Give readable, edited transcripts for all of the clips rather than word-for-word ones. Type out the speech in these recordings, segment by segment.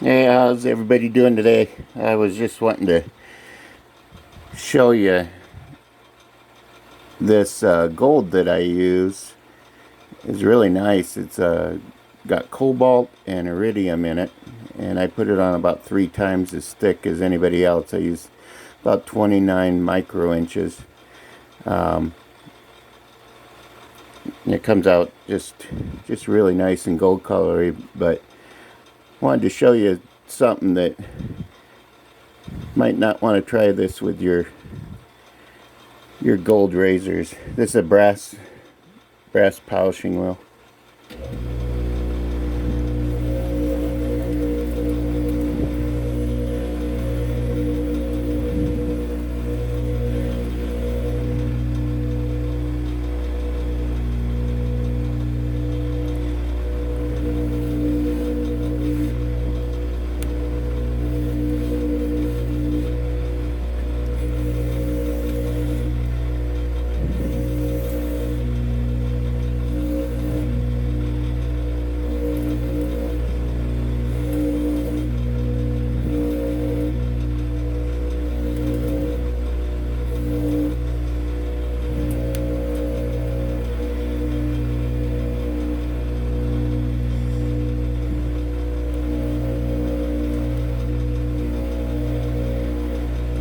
Hey, how's everybody doing today? I was just wanting to show you this gold that I use. It's really nice. It's got cobalt and iridium in it, and I put it on about 3 times as thick as anybody else. I use about 29 micro inches. And it comes out just really nice and gold colory. But I wanted to show you something that might not want to try this with your gold razors. This is a brass polishing wheel.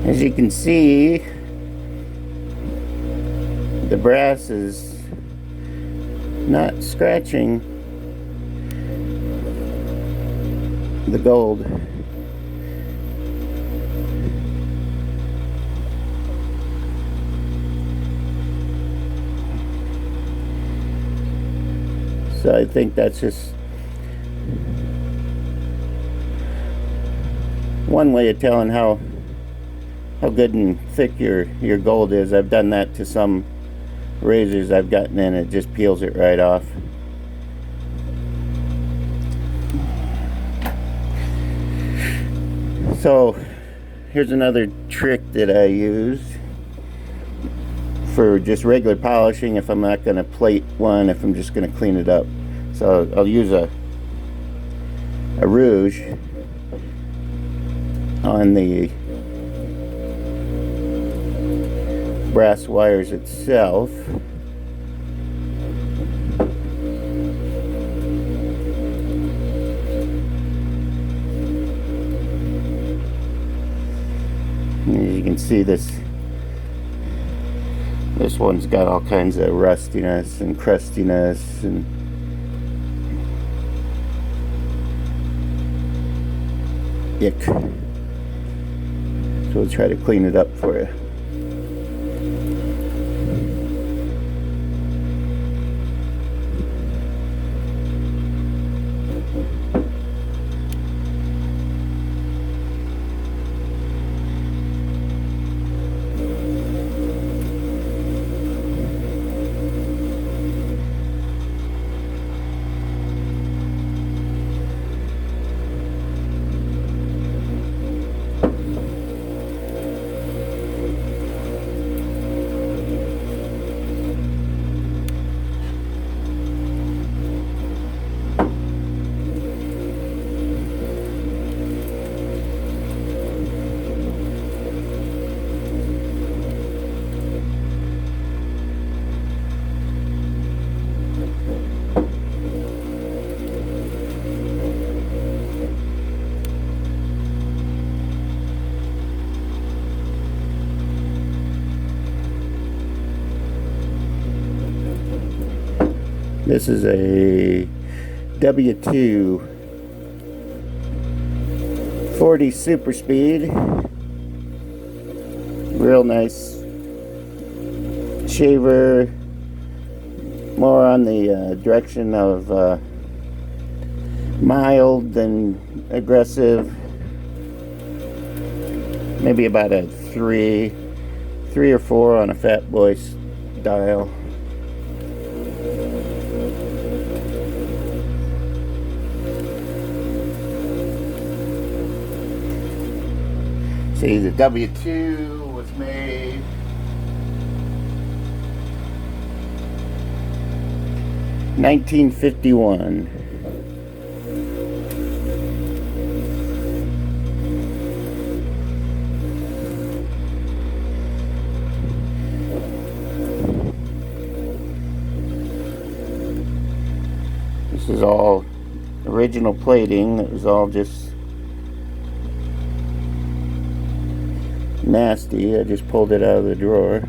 As you can see, the brass is not scratching the gold. So I think that's just one way of telling how good and thick your gold is. I've done that to some razors I've gotten in, it just peels it right off. So here's another trick that I use for just regular polishing if I'm not going to plate one, if I'm just going to clean it up. So I'll use a rouge on the brass wires itself. And you can see this one's got all kinds of rustiness and crustiness and ick. So we'll try to clean it up for you. This is a W2 40 super speed. Real nice shaver, more on the direction of mild than aggressive. Maybe about a 3 or 4 on a Fat Boy dial. See, the W2 was made 1951. is all original plating. It was all just nasty. I just pulled it out of the drawer.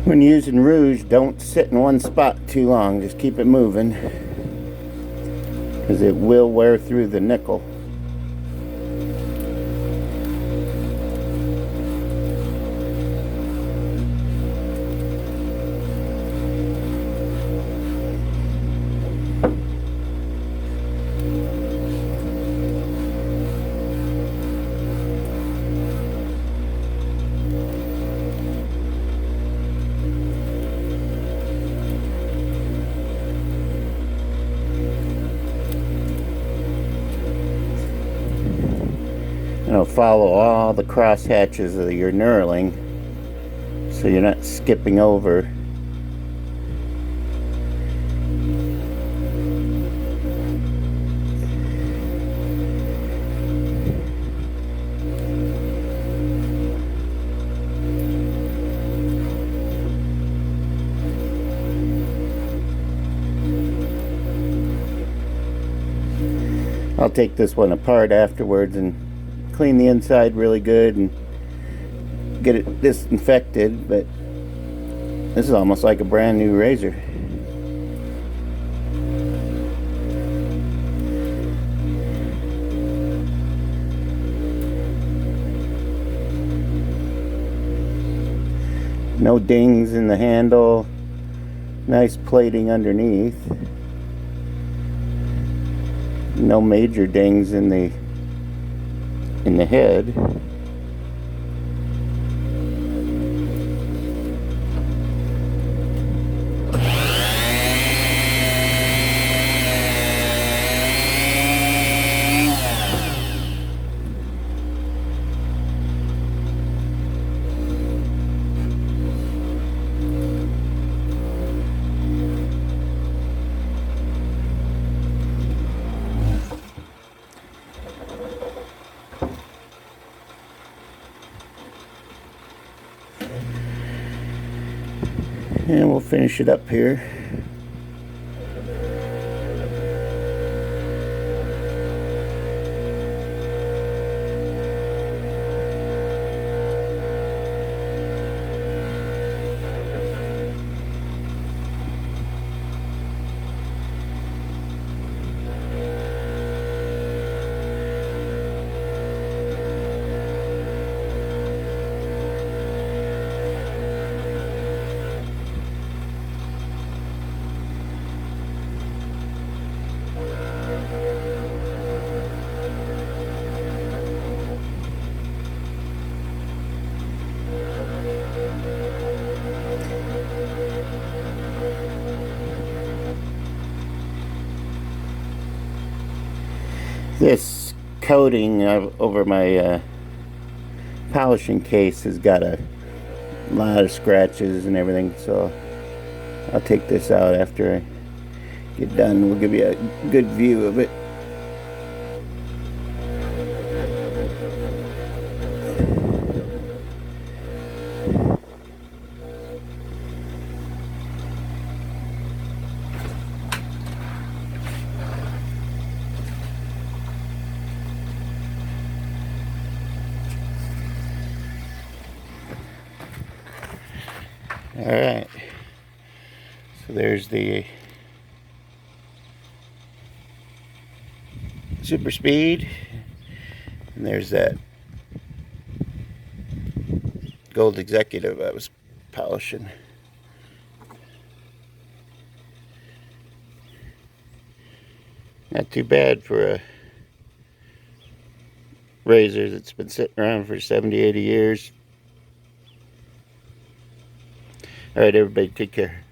When using rouge, don't sit in one spot too long. Just keep it moving, because it will wear through the nickel. Follow all the cross hatches of your knurling so you're not skipping over. I'll take this one apart afterwards and clean the inside really good and get it disinfected, but this is almost like a brand new razor. No dings in the handle, nice plating underneath. No major dings in the head. And we'll finish it up here. This coating over my polishing case has got a lot of scratches and everything, so I'll take this out after I get done. We'll give you a good view of it. Alright, so there's the Super Speed, and there's that Gold Executive I was polishing. Not too bad for a razor that's been sitting around for 70, 80 years. All right, everybody, take care.